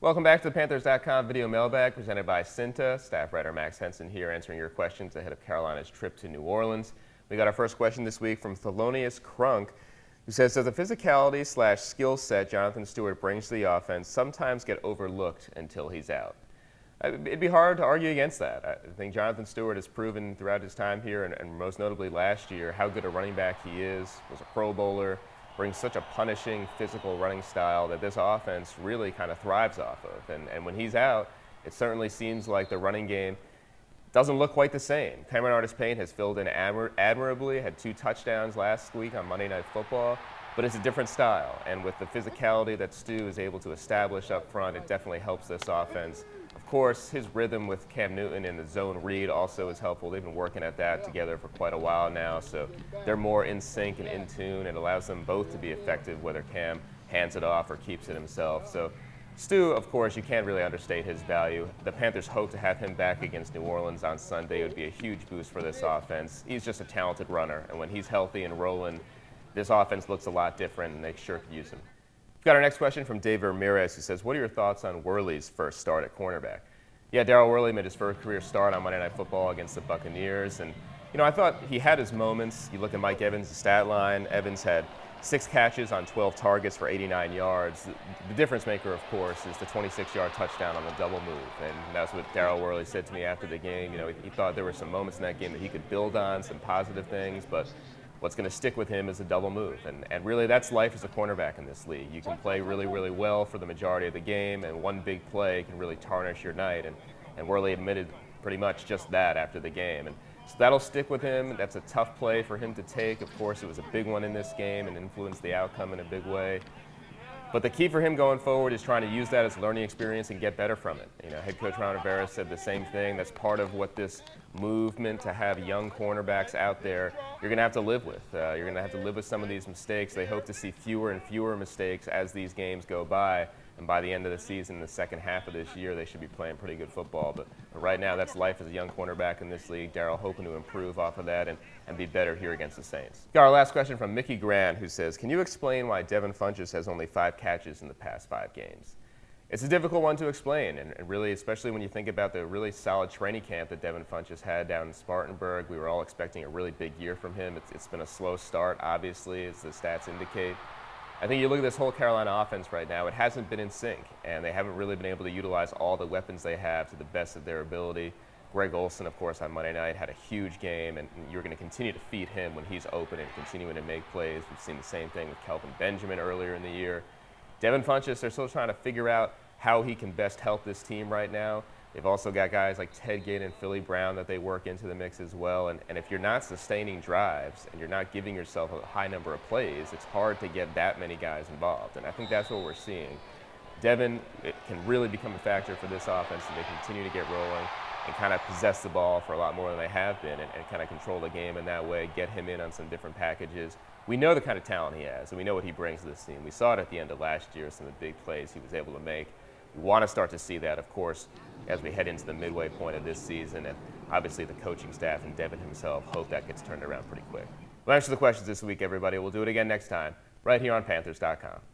Welcome back to the Panthers.com video mailbag presented by CEENTA. Staff writer Max Henson here answering your questions ahead of Carolina's trip to New Orleans. We got our first question this week from Thelonious Crunk, who says, does the physicality / skill set Jonathan Stewart brings to the offense sometimes get overlooked until he's out? It'd be hard to argue against that. I think Jonathan Stewart has proven throughout his time here, and most notably last year, how good a running back he is. Was a Pro Bowler, brings such a punishing, physical running style that this offense really kind of thrives off of. And when he's out, it certainly seems like the running game doesn't look quite the same. Cameron Artis-Payne has filled in admirably, had 2 touchdowns last week on Monday Night Football, but it's a different style. And with the physicality that Stu is able to establish up front, it definitely helps this offense. Of course, his rhythm with Cam Newton in the zone read also is helpful. They've been working at that together for quite a while now, so they're more in sync and in tune. It allows them both to be effective, whether Cam hands it off or keeps it himself. So Stu, of course, you can't really understate his value. The Panthers hope to have him back against New Orleans on Sunday. It would be a huge boost for this offense. He's just a talented runner, and when he's healthy and rolling, this offense looks a lot different, and they sure could use him. We've got our next question from Dave Ramirez, who says, what are your thoughts on Worley's first start at cornerback? Yeah, Daryl Worley made his first career start on Monday Night Football against the Buccaneers, and I thought he had his moments. You look at Mike Evans' stat line. Evans had 6 catches on 12 targets for 89 yards. The difference maker, of course, is the 26-yard touchdown on the double move, and that's what Daryl Worley said to me after the game. He thought there were some moments in that game that he could build on, some positive things, but what's going to stick with him is a double move. And really, that's life as a cornerback in this league. You can play really, really well for the majority of the game, and one big play can really tarnish your night. And Worley admitted pretty much just that after the game. And so that'll stick with him. That's a tough play for him to take. Of course, it was a big one in this game and influenced the outcome in a big way. But the key for him going forward is trying to use that as a learning experience and get better from it. Head coach Ron Rivera said the same thing. That's part of what this movement to have young cornerbacks out there, you're going to have to live with. You're going to have to live with some of these mistakes. They hope to see fewer and fewer mistakes as these games go by. And by the end of the season, the second half of this year, they should be playing pretty good football. But right now, that's life as a young cornerback in this league. Daryl hoping to improve off of that and be better here against the Saints. Got our last question from Mickey Grant, who says, can you explain why Devin Funchess has only 5 catches in the past 5 games? It's a difficult one to explain, and really, especially when you think about the really solid training camp that Devin Funchess had down in Spartanburg. We were all expecting a really big year from him. It's been a slow start, obviously, as the stats indicate. I think you look at this whole Carolina offense right now, it hasn't been in sync, and they haven't really been able to utilize all the weapons they have to the best of their ability. Greg Olsen, of course, on Monday night had a huge game, and you're going to continue to feed him when he's open and continuing to make plays. We've seen the same thing with Kelvin Benjamin earlier in the year. Devin Funchess, they're still trying to figure out how he can best help this team right now. They've also got guys like Ted Ginn and Philly Brown that they work into the mix as well. And if you're not sustaining drives and you're not giving yourself a high number of plays, it's hard to get that many guys involved. And I think that's what we're seeing. Devin can really become a factor for this offense, and they continue to get rolling and kind of possess the ball for a lot more than they have been, and kind of control the game in that way, get him in on some different packages. We know the kind of talent he has, and we know what he brings to this team. We saw it at the end of last year, some of the big plays he was able to make. We want to start to see that, of course, as we head into the midway point of this season, and obviously the coaching staff and Devin himself hope that gets turned around pretty quick. Well, thanks for the questions this week, everybody. We'll do it again next time, right here on Panthers.com.